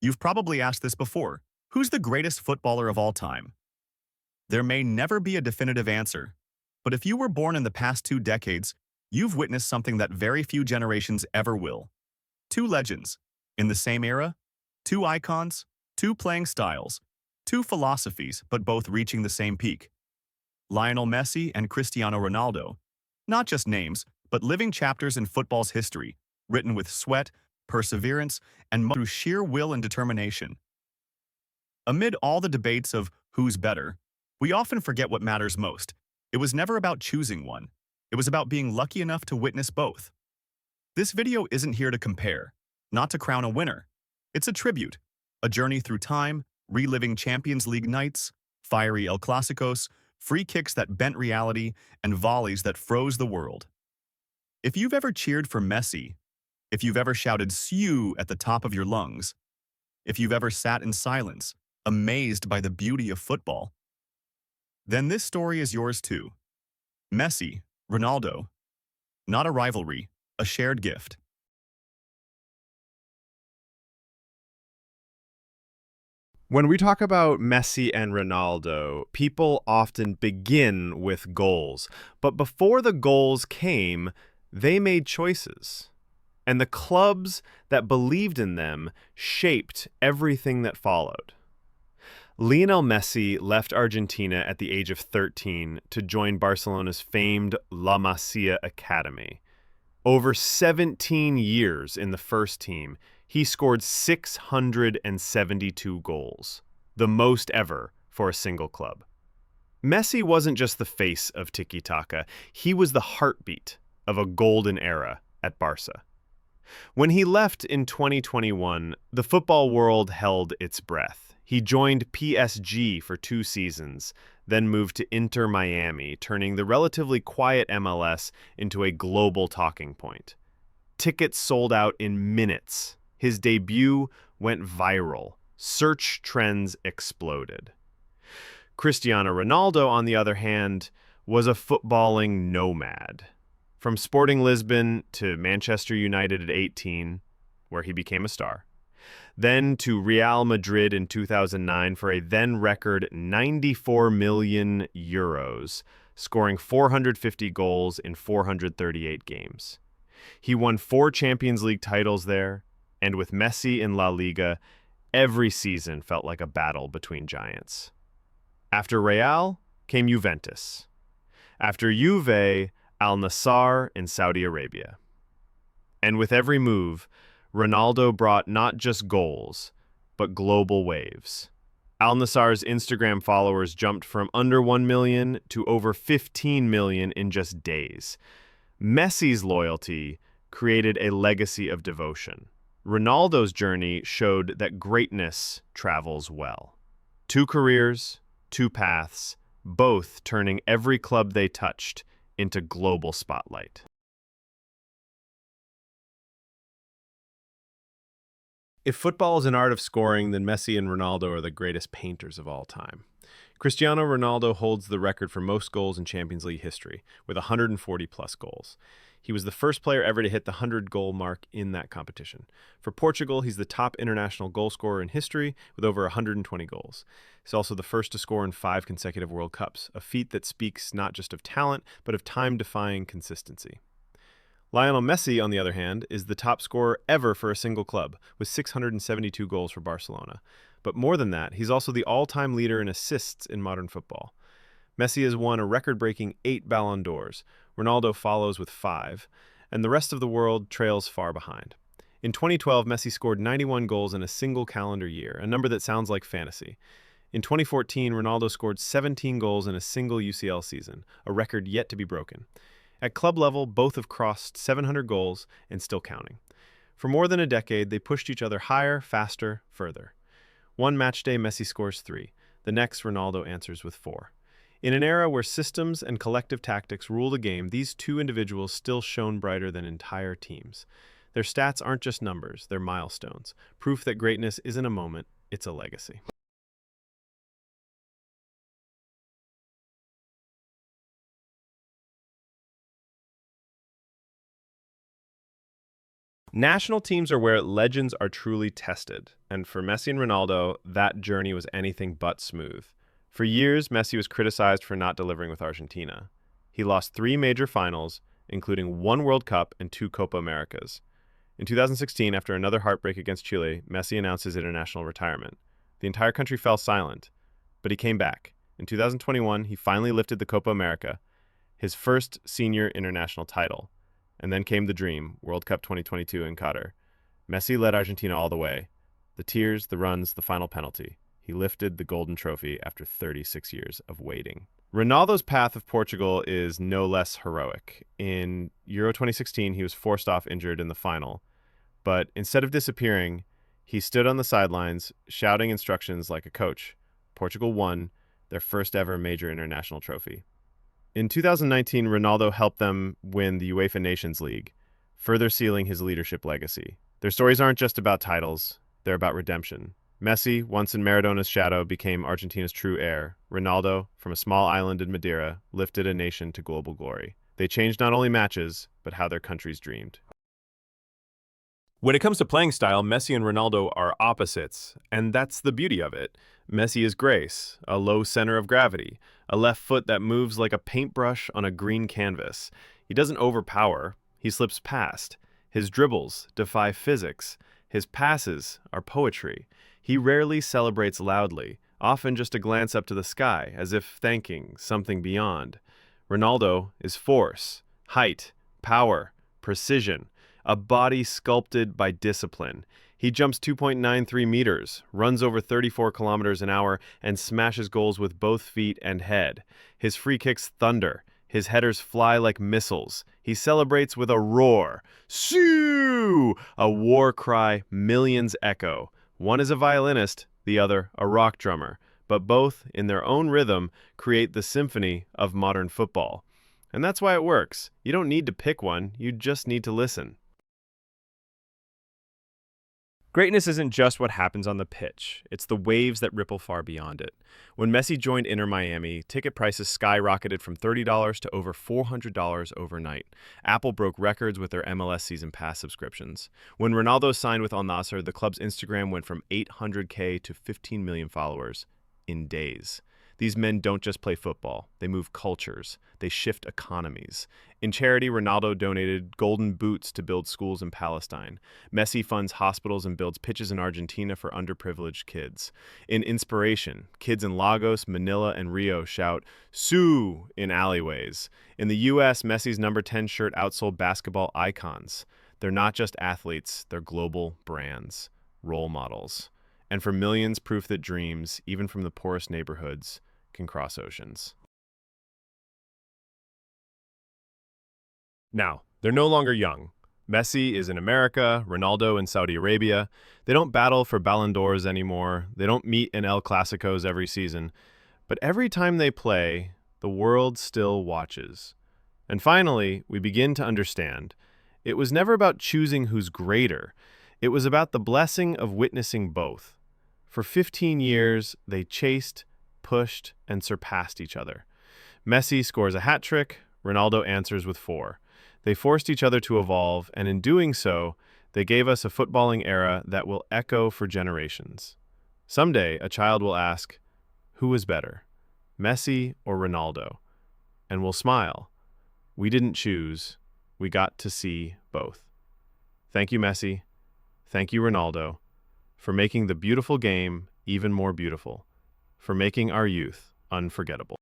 You've probably asked this before. Who's the greatest footballer of all time? There may never be a definitive answer, but if you were born in the past 2 decades, you've witnessed something that very few generations ever will. Two legends. In the same era, two icons, two playing styles, two philosophies, but both reaching the same peak. Lionel Messi and Cristiano Ronaldo. Not just names, but living chapters in football's history, written with sweat, perseverance, and through sheer will and determination. Amid all the debates of who's better, we often forget what matters most. It was never about choosing one. It was about being lucky enough to witness both. This video isn't here to compare, not to crown a winner. It's a tribute, a journey through time, reliving Champions League nights, fiery El Clasicos, free kicks that bent reality, and volleys that froze the world. If you've ever cheered for Messi, if you've ever shouted "Siu" at the top of your lungs, if you've ever sat in silence, amazed by the beauty of football, then this story is yours too. Messi, Ronaldo, not a rivalry, a shared gift. When we talk about Messi and Ronaldo, people often begin with goals. But before the goals came, they made choices. And the clubs that believed in them shaped everything that followed. Lionel Messi left Argentina at the age of 13 to join Barcelona's famed La Masia Academy. Over 17 years in the first team, he scored 672 goals, the most ever for a single club. Messi wasn't just the face of tiki-taka, he was the heartbeat of a golden era at Barca. When he left in 2021, the football world held its breath. He joined PSG for 2 seasons, then moved to Inter Miami, turning the relatively quiet MLS into a global talking point. Tickets sold out in minutes. His debut went viral. Search trends exploded. Cristiano Ronaldo, on the other hand, was a footballing nomad. From Sporting Lisbon to Manchester United at 18, where he became a star. Then to Real Madrid in 2009 for a then-record 94 million euros, scoring 450 goals in 438 games. He won 4 Champions League titles there, and with Messi in La Liga, every season felt like a battle between giants. After Real came Juventus. After Juve, Al Nassr in Saudi Arabia. And with every move, Ronaldo brought not just goals, but global waves. Al Nassr's Instagram followers jumped from under 1 million to over 15 million in just days. Messi's loyalty created a legacy of devotion. Ronaldo's journey showed that greatness travels well. 2 careers, 2 paths, both turning every club they touched into global spotlight. If football is an art of scoring, then Messi and Ronaldo are the greatest painters of all time. Cristiano Ronaldo holds the record for most goals in Champions League history, with 140-plus goals. He was the first player ever to hit the 100-goal mark in that competition. For Portugal, he's the top international goal scorer in history, with over 120 goals. He's also the first to score in 5 consecutive World Cups, a feat that speaks not just of talent, but of time-defying consistency. Lionel Messi, on the other hand, is the top scorer ever for a single club, with 672 goals for Barcelona. But more than that, he's also the all-time leader in assists in modern football. Messi has won a record-breaking 8 Ballon d'Ors. Ronaldo follows with 5, and the rest of the world trails far behind. In 2012, Messi scored 91 goals in a single calendar year, a number that sounds like fantasy. In 2014, Ronaldo scored 17 goals in a single UCL season, a record yet to be broken. At club level, both have crossed 700 goals and still counting. For more than a decade, they pushed each other higher, faster, further. One match day, Messi scores 3. The next, Ronaldo answers with 4. In an era where systems and collective tactics rule the game, these 2 individuals still shone brighter than entire teams. Their stats aren't just numbers, they're milestones. Proof that greatness isn't a moment, it's a legacy. National teams are where legends are truly tested, and for Messi and Ronaldo, that journey was anything but smooth. For years, Messi was criticized for not delivering with Argentina. He lost 3 major finals, including 1 World Cup and 2 Copa Americas. In 2016, after another heartbreak against Chile, Messi announced his international retirement. The entire country fell silent, but he came back. In 2021, he finally lifted the Copa America, his first senior international title. And then came the dream, World Cup 2022 in Qatar. Messi led Argentina all the way. The tears, the runs, the final penalty. He lifted the golden trophy after 36 years of waiting. Ronaldo's path of Portugal is no less heroic. In Euro 2016, he was forced off injured in the final. But instead of disappearing, he stood on the sidelines, shouting instructions like a coach. Portugal won their first ever major international trophy. In 2019, Ronaldo helped them win the UEFA Nations League, further sealing his leadership legacy. Their stories aren't just about titles, they're about redemption. Messi, once in Maradona's shadow, became Argentina's true heir. Ronaldo, from a small island in Madeira, lifted a nation to global glory. They changed not only matches, but how their countries dreamed. When it comes to playing style, Messi and Ronaldo are opposites, and that's the beauty of it. Messi is grace, a low center of gravity, a left foot that moves like a paintbrush on a green canvas. He doesn't overpower, he slips past. His dribbles defy physics. His passes are poetry. He rarely celebrates loudly, often just a glance up to the sky, as if thanking something beyond. Ronaldo is force, height, power, precision, a body sculpted by discipline. He jumps 2.93 meters, runs over 34 kilometers an hour, and smashes goals with both feet and head. His free kicks thunder. His headers fly like missiles. He celebrates with a roar. Shoo! A war cry millions echo. One is a violinist, the other a rock drummer, but both, in their own rhythm, create the symphony of modern football. And that's why it works. You don't need to pick one, you just need to listen. Greatness isn't just what happens on the pitch, it's the waves that ripple far beyond it. When Messi joined Inter Miami, ticket prices skyrocketed from $30 to over $400 overnight. Apple broke records with their MLS Season Pass subscriptions. When Ronaldo signed with Al Nassr, the club's Instagram went from 800K to 15 million followers in days. These men don't just play football, they move cultures, they shift economies. In charity, Ronaldo donated golden boots to build schools in Palestine. Messi funds hospitals and builds pitches in Argentina for underprivileged kids. In inspiration, kids in Lagos, Manila, and Rio shout, "Sue!" in alleyways. In the U.S., Messi's number 10 shirt outsold basketball icons. They're not just athletes, they're global brands, role models. And for millions, proof that dreams, even from the poorest neighborhoods, can cross oceans. Now, they're no longer young. Messi is in America, Ronaldo in Saudi Arabia. They don't battle for Ballon d'Ors anymore. They don't meet in El Clasicos every season. But every time they play, the world still watches. And finally, we begin to understand. It was never about choosing who's greater. It was about the blessing of witnessing both. For 15 years, they chased, pushed, and surpassed each other. Messi scores a hat trick, Ronaldo answers with 4. They forced each other to evolve, and in doing so, they gave us a footballing era that will echo for generations. Someday, a child will ask, who was better, Messi or Ronaldo? And we'll smile. We didn't choose. We got to see both. Thank you, Messi. Thank you, Ronaldo, for making the beautiful game even more beautiful, for making our youth unforgettable.